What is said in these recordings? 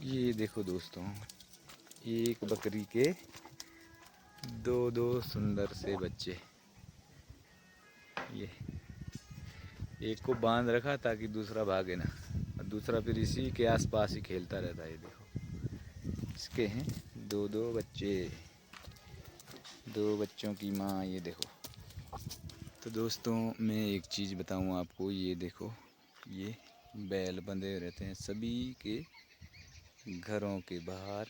ये देखो दोस्तों, एक बकरी के दो दो सुंदर से बच्चे। ये एक को बांध रखा ताकि दूसरा भागे ना, और दूसरा फिर इसी के आसपास ही खेलता रहता है। ये देखो, इसके हैं दो दो बच्चे, दो बच्चों की माँ। ये देखो। तो दोस्तों मैं एक चीज़ बताऊँ आपको, ये देखो, ये बैल बंधे रहते हैं सभी के घरों के बाहर,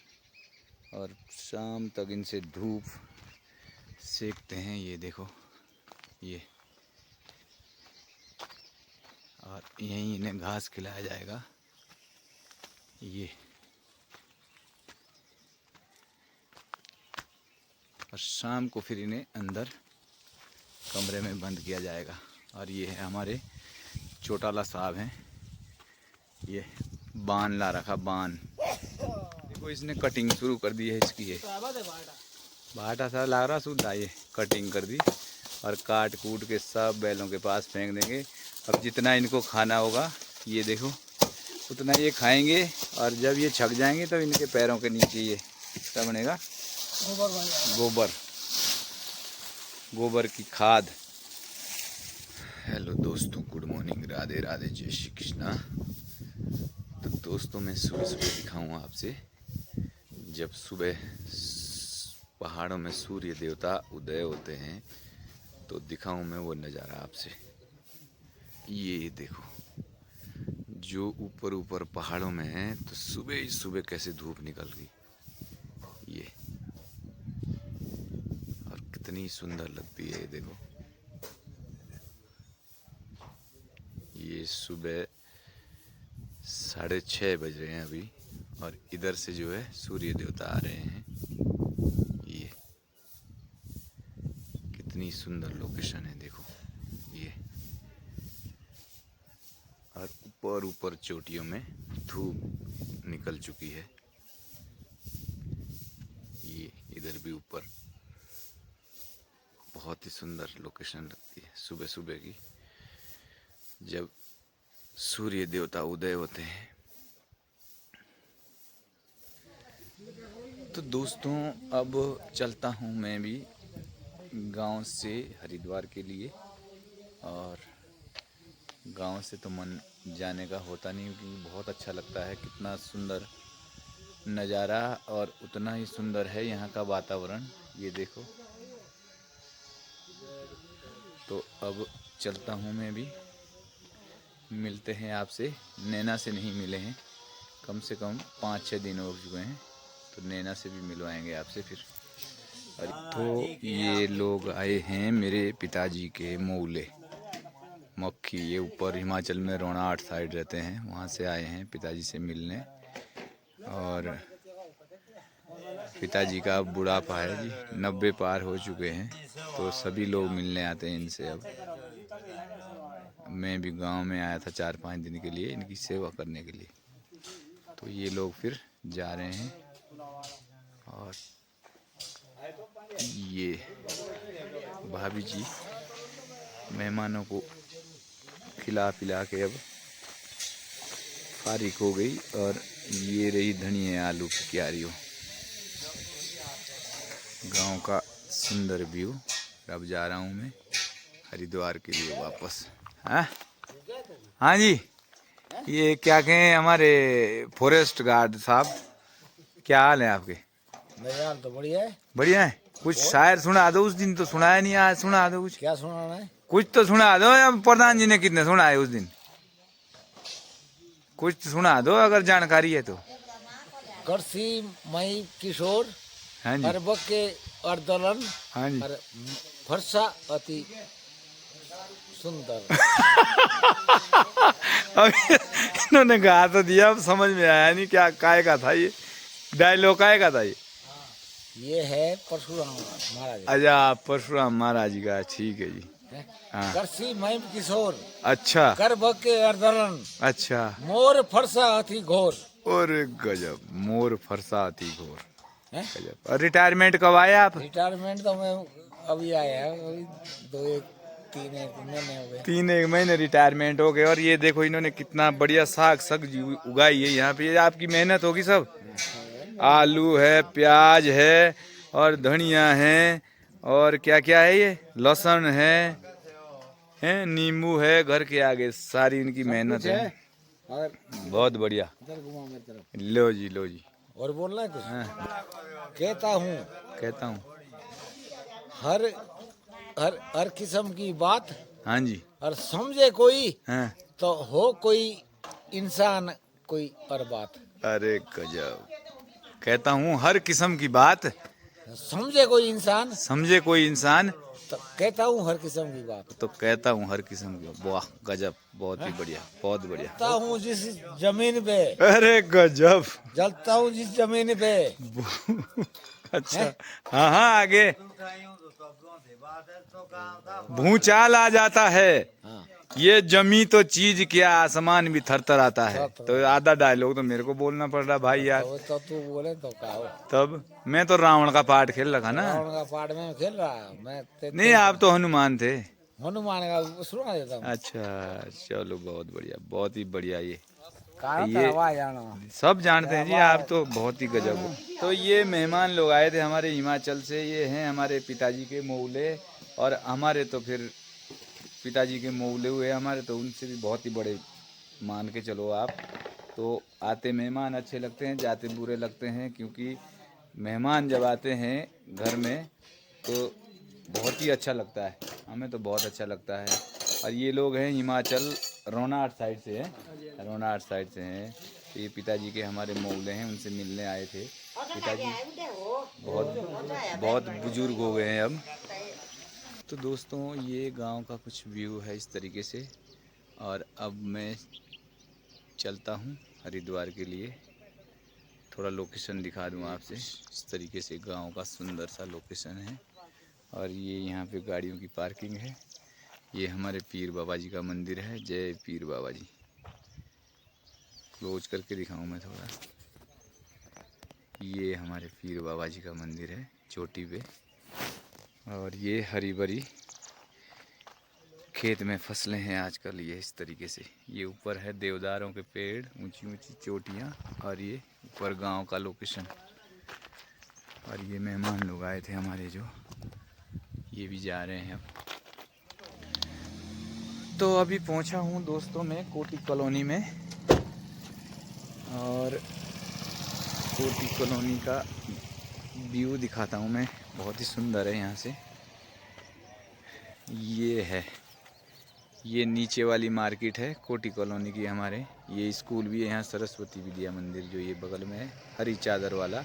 और शाम तक इनसे धूप सेकते हैं। ये देखो, ये, और यहीं इन्हें घास खिलाया जाएगा। ये, और शाम को फिर इन्हें अंदर कमरे में बंद किया जाएगा। और ये है हमारे चौटाला साहब हैं, ये बान ला रखा, बान देखो, इसने कटिंग शुरू कर दी है इसकी। ये बाटा सा ला रहा सुधा, ये कटिंग कर दी और काट कूट के सब बैलों के पास फेंक देंगे। अब जितना इनको खाना होगा, ये देखो, उतना ये खाएंगे, और जब ये छक जाएंगे तब इनके पैरों के नीचे ये क्या बनेगा? गोबर, गोबर की खाद। हेलो दोस्तों, गुड मॉर्निंग, राधे राधे, जय श्री कृष्णा। तो दोस्तों मैं सुबह सुबह दिखाऊँ आपसे, जब सुबह पहाड़ों में सूर्य देवता उदय होते हैं तो दिखाऊं मैं वो नज़ारा आपसे। ये देखो, जो ऊपर ऊपर पहाड़ों में है, तो सुबह ही सुबह कैसे धूप निकल गई, ये, और कितनी सुंदर लगती है। ये देखो, ये सुबह 6:30 बज रहे हैं अभी, और इधर से जो है सूर्य देवता आ रहे हैं। ये कितनी सुंदर लोकेशन है, देखो ये, और ऊपर ऊपर चोटियों में धूप निकल चुकी है। ये इधर भी ऊपर बहुत ही सुंदर लोकेशन लगती है सुबह सुबह की, जब सूर्य देवता उदय होते हैं। तो दोस्तों अब चलता हूँ मैं भी गांव से हरिद्वार के लिए, और गांव से तो मन जाने का होता नहीं, क्योंकि बहुत अच्छा लगता है, कितना सुंदर नज़ारा, और उतना ही सुंदर है यहाँ का वातावरण। ये देखो, तो अब चलता हूँ मैं भी, मिलते हैं आपसे। नैना से नहीं मिले हैं, कम से कम 5-6 दिन हो चुके हैं, तो नैना से भी मिलवाएंगे आपसे फिर। तो ये लोग आए हैं मेरे पिताजी के मौले मक्खी, ये ऊपर हिमाचल में रोणाट साइड रहते हैं, वहाँ से आए हैं पिताजी से मिलने। और पिताजी का बुढ़ापा है जी, 90 पार हो चुके हैं, तो सभी लोग मिलने आते हैं इनसे। अब मैं भी गांव में आया था 4-5 दिन के लिए इनकी सेवा करने के लिए, तो ये लोग फिर जा रहे हैं। और ये भाभी जी मेहमानों को खिला पिला के अब फारिग हो गई, और ये रही धनिया आलू की क्यारियों। गांव का सुंदर व्यू। अब जा रहा हूँ मैं हरिद्वार के लिए वापस। हाँ जी, ये क्या कहें हमारे फॉरेस्ट गार्ड साहब, क्या हाल है आपके? मेरा हाल तो बढ़िया है। बढ़िया है। कुछ शायर सुना दो, उस दिन तो सुनाया नहीं, आज सुना दो कुछ। क्या सुनाना है? कुछ तो सुना दो, या प्रधान जी ने कितने सुनाए उस दिन, कुछ तो सुना दो अगर जानकारी है तो। करसी मई किशोर, हाँ जी, अरबक के अर्दलन, हाँ जी। और फरसा अति सुंदर। अब इन्होंने गा तो दिया, अब समझ में आया नहीं क्या काय का था, ये डायलॉग काय का था ये है परशुराम महाराज। अच्छा, परशुराम महाराज का, ठीक है जी। हाँ, करसी मई किशोर, अच्छा करबक के अर्दलन, अच्छा। मोर फरसा अति घोर। और गजब, मोर फरसा अति घोर, हैं? गजब। और रिटायरमेंट कब आए आप? रिटायरमेंट तो मैं अभी आया है, अभी 2-1 3 एक महीने हो गए। 3 एक महीने रिटायरमेंट हो गए। और ये देखो इन्होंने कितना बढ़िया साग सब्जी उगाई है यहाँ पे। ये आपकी मेहनत होगी सब। आलू है, प्याज है और धनिया है और क्या क्या है, ये लहसुन है, नींबू है। घर के आगे सारी इनकी मेहनत है। और बहुत बढ़िया। इधर घुमा मेरी तरफ। लो जी, लो जी। और बोलना है कुछ? हाँ, कहता हूँ कहता हूँ। हर हर हर किस्म की बात, हाँ जी। और समझे कोई हाँ। तो हो कोई इंसान कोई और बात। अरे गजब। कहता हूँ हर किस्म की बात, समझे कोई इंसान समझे कोई इंसान, तो कहता हूँ हर किस्म की बात। तो कहता हूँ हर किस्म की। वाह गजब, बहुत ही बढ़िया, बहुत बढ़िया। जलता हूँ जिस जमीन पे, अरे गजब। जलता हूँ जिस जमीन पे। अच्छा, हाँ हाँ, आगे। भूचाल आ जाता है, हाँ, ये जमी तो चीज क्या, आसमान भी थरथर आता है। तो आधा डायलॉग तो मेरे को बोलना पड़ रहा भाई यार। तो तू बोले तो का हो। तब मैं तो रावण का पार्ट खेल रखा ना। रावण का पार्ट में खेल रहा है मैं। नहीं, आप तो हनुमान थे। हनुमान का सुना देता हूँ। अच्छा, चलो बहुत बढ़िया, बहुत ही बढ़िया। ये जाना सब जानते हैं जी, आप तो बहुत ही गजब हो। तो ये मेहमान लोग आए थे हमारे हिमाचल से। ये हैं हमारे पिताजी के मौले, और हमारे तो फिर पिताजी के मौले हुए हमारे, तो उनसे भी बहुत ही बड़े मान के चलो आप। तो आते मेहमान अच्छे लगते हैं, जाते बुरे लगते हैं, क्योंकि मेहमान जब आते हैं घर में तो बहुत ही अच्छा लगता है। हमें तो बहुत अच्छा लगता है। और ये लोग हैं हिमाचल, रोनाट साइड से हैं, रोनाट साइड से हैं। तो ये पिताजी के हमारे मौले हैं, उनसे मिलने आए थे। पिताजी बहुत बहुत बुजुर्ग हो गए हैं अब। तो दोस्तों, ये गांव का कुछ व्यू है इस तरीके से। और अब मैं चलता हूँ हरिद्वार के लिए। थोड़ा लोकेशन दिखा दूँ आपसे। इस तरीके से गांव का सुंदर सा लोकेशन है। और ये यहाँ पे गाड़ियों की पार्किंग है। ये हमारे पीर बाबा जी का मंदिर है। जय पीर बाबा जी। क्लोज करके दिखाऊं मैं थोड़ा। ये हमारे पीर बाबा जी का मंदिर है चोटी पे। और ये हरी भरी खेत में फसलें हैं आजकल। ये इस तरीके से, ये ऊपर है देवदारों के पेड़, ऊंची ऊंची चोटियाँ, और ये ऊपर गांव का लोकेशन। और ये मेहमान लोग आए थे हमारे, जो ये भी जा रहे हैं अब। तो अभी पहुंचा हूं दोस्तों मैं कोटी कॉलोनी में। और कोटी कॉलोनी का व्यू दिखाता हूं मैं। बहुत ही सुंदर है यहाँ से। ये है, ये नीचे वाली मार्केट है कोटी कॉलोनी की हमारे। ये स्कूल भी है यहाँ, सरस्वती विद्या मंदिर जो ये बगल में है, हरी चादर वाला।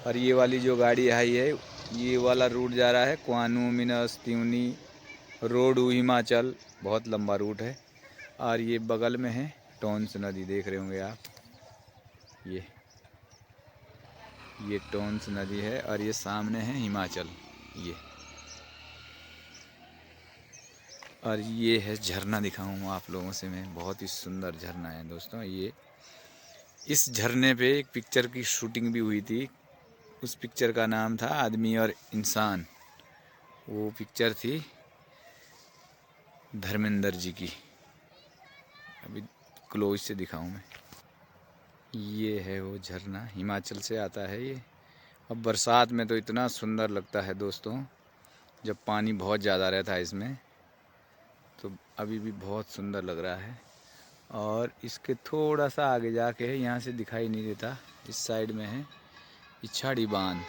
और ये वाली जो गाड़ी आई है, ये वाला रूट जा रहा है कुआनू, मिनस, त्यूनी, रोडू, हिमाचल। बहुत लंबा रूट है। और ये बगल में है टोंस नदी, देख रहे होंगे आप। ये टोंस नदी है। और ये सामने है हिमाचल। ये और ये है झरना, दिखाऊंगा आप लोगों से मैं। बहुत ही सुंदर झरना है दोस्तों ये। इस झरने पे एक पिक्चर की शूटिंग भी हुई थी। उस पिक्चर का नाम था आदमी और इंसान। वो पिक्चर थी धर्मेंद्र जी की। अभी क्लोज से दिखाऊं मैं। ये है वो झरना, हिमाचल से आता है ये। अब बरसात में तो इतना सुंदर लगता है दोस्तों, जब पानी बहुत ज़्यादा रहता है इसमें। तो अभी भी बहुत सुंदर लग रहा है। और इसके थोड़ा सा आगे जाके है, यहाँ से दिखाई नहीं देता, इस साइड में है इछाड़ी बांध।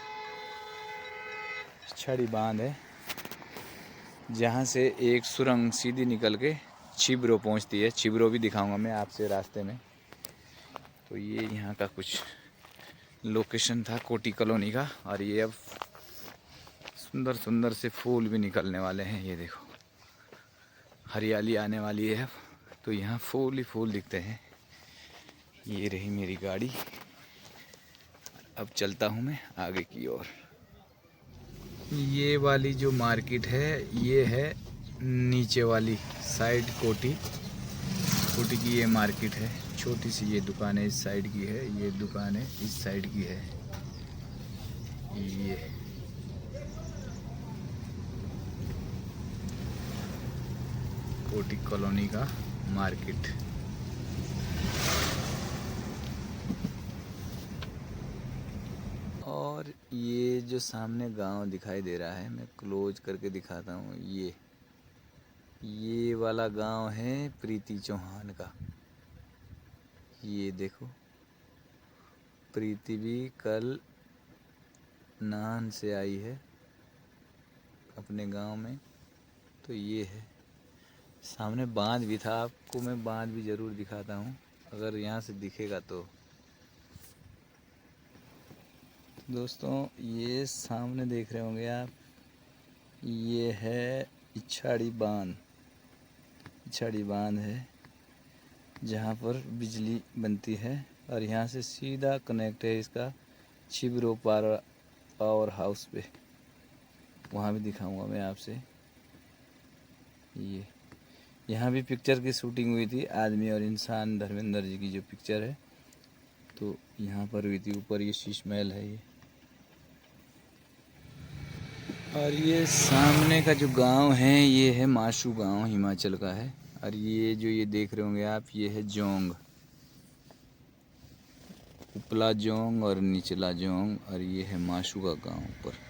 इछाड़ी बांध है जहाँ से एक सुरंग सीधी निकल के छिब्रो पहुँचती है। छिब्रो भी दिखाऊंगा मैं आपसे रास्ते में। तो ये यहाँ का कुछ लोकेशन था कोटी कॉलोनी का। और ये अब सुंदर सुंदर से फूल भी निकलने वाले हैं। ये देखो, हरियाली आने वाली है अब। तो यहाँ फूल ही फूल दिखते हैं। ये रही मेरी गाड़ी। अब चलता हूँ मैं आगे की ओर। ये वाली जो मार्केट है, ये है नीचे वाली साइड कोटी की ये मार्केट है। छोटी सी ये दुकान है इस साइड की है, ये दुकान है इस साइड की है। कोटी कॉलोनी का मार्केट। और ये जो सामने गांव दिखाई दे रहा है, मैं क्लोज करके दिखाता हूँ। ये वाला गांव है प्रीति चौहान का। ये देखो, प्रीति भी कल नान से आई है अपने गांव में। तो ये है, सामने बांध भी था, आपको मैं बांध भी ज़रूर दिखाता हूँ अगर यहाँ से दिखेगा तो। दोस्तों ये सामने देख रहे होंगे आप, ये है इछाड़ी बांध। इछाड़ी बांध है जहाँ पर बिजली बनती है और यहाँ से सीधा कनेक्ट है इसका छिबरो पावर हाउस पे। वहाँ भी दिखाऊंगा मैं आपसे। ये यहाँ भी पिक्चर की शूटिंग हुई थी, आदमी और इंसान धर्मेंद्र जी की जो पिक्चर है, तो यहाँ पर हुई थी। ऊपर ये शीश महल है ये। और ये सामने का जो गांव है ये है माशू गांव, हिमाचल का है। और ये जो ये देख रहे होंगे आप, ये है जोंग, उपला जोंग और निचला जोंग, और ये है माशू का गांव ऊपर।